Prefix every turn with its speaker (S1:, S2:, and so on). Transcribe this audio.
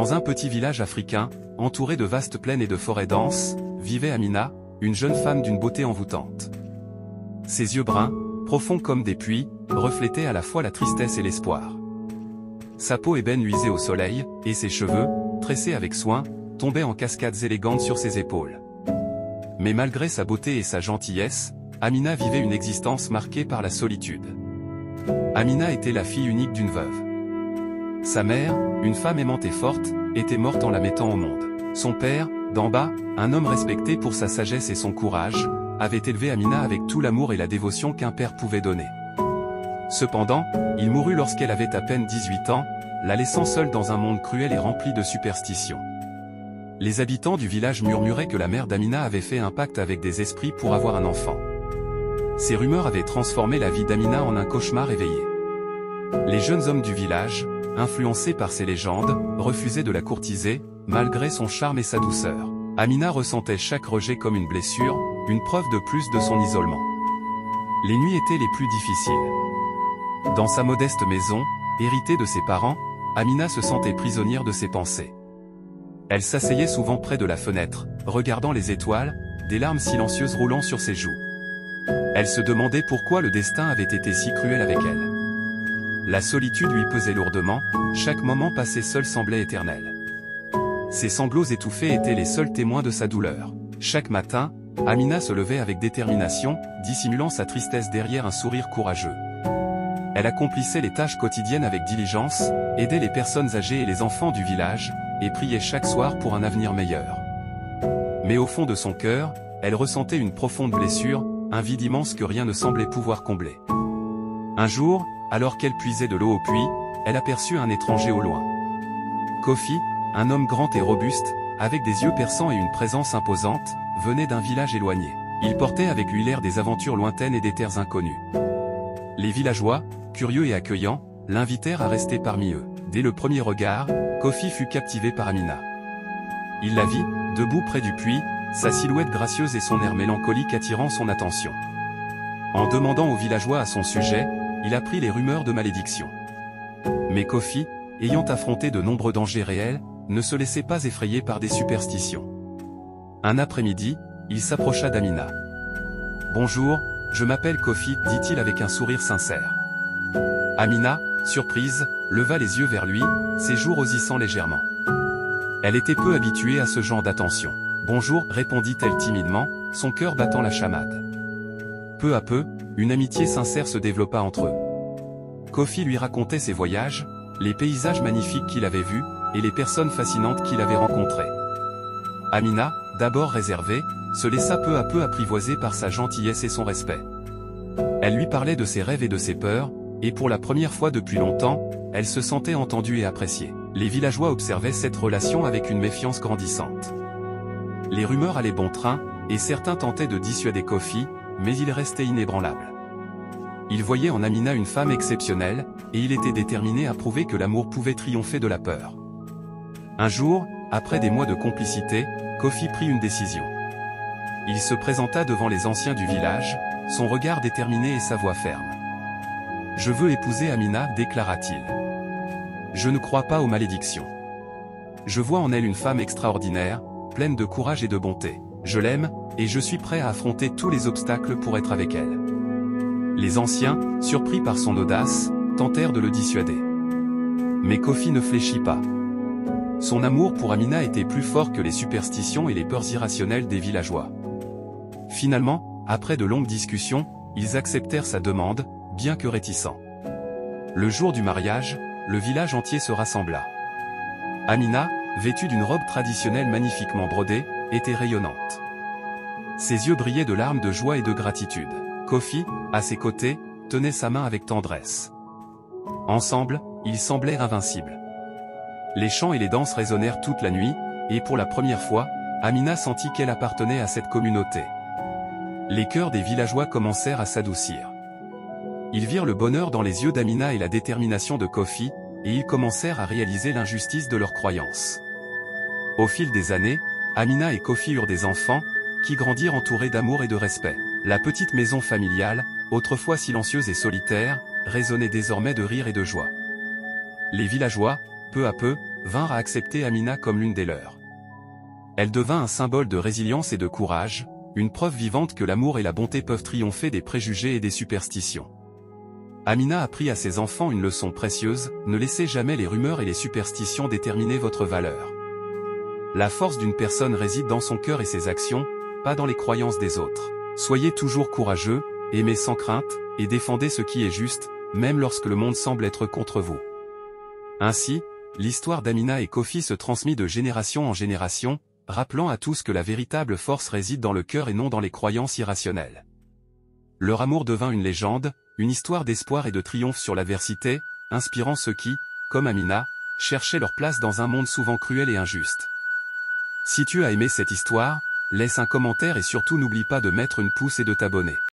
S1: Dans un petit village africain, entouré de vastes plaines et de forêts denses, vivait Amina, une jeune femme d'une beauté envoûtante. Ses yeux bruns, profonds comme des puits, reflétaient à la fois la tristesse et l'espoir. Sa peau ébène luisait au soleil, et ses cheveux, tressés avec soin, tombaient en cascades élégantes sur ses épaules. Mais malgré sa beauté et sa gentillesse, Amina vivait une existence marquée par la solitude. Amina était la fille unique d'une veuve. Sa mère, une femme aimante et forte, était morte en la mettant au monde. Son père, d'en bas, un homme respecté pour sa sagesse et son courage, avait élevé Amina avec tout l'amour et la dévotion qu'un père pouvait donner. Cependant, il mourut lorsqu'elle avait à peine 18 ans, la laissant seule dans un monde cruel et rempli de superstitions. Les habitants du village murmuraient que la mère d'Amina avait fait un pacte avec des esprits pour avoir un enfant. Ces rumeurs avaient transformé la vie d'Amina en un cauchemar éveillé. Les jeunes hommes du village, influencés par ces légendes, refusaient de la courtiser, malgré son charme et sa douceur. Amina ressentait chaque rejet comme une blessure, une preuve de plus de son isolement. Les nuits étaient les plus difficiles. Dans sa modeste maison, héritée de ses parents, Amina se sentait prisonnière de ses pensées. Elle s'asseyait souvent près de la fenêtre, regardant les étoiles, des larmes silencieuses roulant sur ses joues. Elle se demandait pourquoi le destin avait été si cruel avec elle. La solitude lui pesait lourdement, chaque moment passé seul semblait éternel. Ses sanglots étouffés étaient les seuls témoins de sa douleur. Chaque matin, Amina se levait avec détermination, dissimulant sa tristesse derrière un sourire courageux. Elle accomplissait les tâches quotidiennes avec diligence, aidait les personnes âgées et les enfants du village, et priait chaque soir pour un avenir meilleur. Mais au fond de son cœur, elle ressentait une profonde blessure, un vide immense que rien ne semblait pouvoir combler. Un jour, alors qu'elle puisait de l'eau au puits, elle aperçut un étranger au loin. Kofi, un homme grand et robuste, avec des yeux perçants et une présence imposante, venait d'un village éloigné. Il portait avec lui l'air des aventures lointaines et des terres inconnues. Les villageois, curieux et accueillants, l'invitèrent à rester parmi eux. Dès le premier regard, Kofi fut captivé par Amina. Il la vit, debout près du puits, sa silhouette gracieuse et son air mélancolique attirant son attention. En demandant aux villageois à son sujet, il apprit les rumeurs de malédiction. Mais Kofi, ayant affronté de nombreux dangers réels, ne se laissait pas effrayer par des superstitions. Un après-midi, il s'approcha d'Amina. « Bonjour, je m'appelle Kofi, dit-il avec un sourire sincère. Amina, surprise, leva les yeux vers lui, ses joues rosissant légèrement. Elle était peu habituée à ce genre d'attention. « Bonjour, répondit-elle timidement, son cœur battant la chamade. Peu à peu, une amitié sincère se développa entre eux. Kofi lui racontait ses voyages, les paysages magnifiques qu'il avait vus, et les personnes fascinantes qu'il avait rencontrées. Amina, d'abord réservée, se laissa peu à peu apprivoiser par sa gentillesse et son respect. Elle lui parlait de ses rêves et de ses peurs, et pour la première fois depuis longtemps, elle se sentait entendue et appréciée. Les villageois observaient cette relation avec une méfiance grandissante. Les rumeurs allaient bon train, et certains tentaient de dissuader Kofi, mais il restait inébranlable. Il voyait en Amina une femme exceptionnelle, et il était déterminé à prouver que l'amour pouvait triompher de la peur. Un jour, après des mois de complicité, Kofi prit une décision. Il se présenta devant les anciens du village, son regard déterminé et sa voix ferme. « Je veux épouser Amina, déclara-t-il. Je ne crois pas aux malédictions. Je vois en elle une femme extraordinaire, pleine de courage et de bonté. Je l'aime, et je suis prêt à affronter tous les obstacles pour être avec elle. » Les anciens, surpris par son audace, tentèrent de le dissuader. Mais Kofi ne fléchit pas. Son amour pour Amina était plus fort que les superstitions et les peurs irrationnelles des villageois. Finalement, après de longues discussions, ils acceptèrent sa demande, bien que réticents. Le jour du mariage, le village entier se rassembla. Amina, vêtue d'une robe traditionnelle magnifiquement brodée, était rayonnante. Ses yeux brillaient de larmes de joie et de gratitude. Kofi, à ses côtés, tenait sa main avec tendresse. Ensemble, ils semblèrent invincibles. Les chants et les danses résonnèrent toute la nuit, et pour la première fois, Amina sentit qu'elle appartenait à cette communauté. Les cœurs des villageois commencèrent à s'adoucir. Ils virent le bonheur dans les yeux d'Amina et la détermination de Kofi, et ils commencèrent à réaliser l'injustice de leurs croyances. Au fil des années, Amina et Kofi eurent des enfants, qui grandirent entourés d'amour et de respect. La petite maison familiale, autrefois silencieuse et solitaire, résonnait désormais de rire et de joie. Les villageois, peu à peu, vinrent à accepter Amina comme l'une des leurs. Elle devint un symbole de résilience et de courage, une preuve vivante que l'amour et la bonté peuvent triompher des préjugés et des superstitions. Amina apprit à ses enfants une leçon précieuse, ne laissez jamais les rumeurs et les superstitions déterminer votre valeur. La force d'une personne réside dans son cœur et ses actions, pas dans les croyances des autres. Soyez toujours courageux, aimez sans crainte, et défendez ce qui est juste, même lorsque le monde semble être contre vous. Ainsi, l'histoire d'Amina et Kofi se transmit de génération en génération, rappelant à tous que la véritable force réside dans le cœur et non dans les croyances irrationnelles. Leur amour devint une légende, une histoire d'espoir et de triomphe sur l'adversité, inspirant ceux qui, comme Amina, cherchaient leur place dans un monde souvent cruel et injuste. Si tu as aimé cette histoire, laisse un commentaire et surtout n'oublie pas de mettre une pouce et de t'abonner.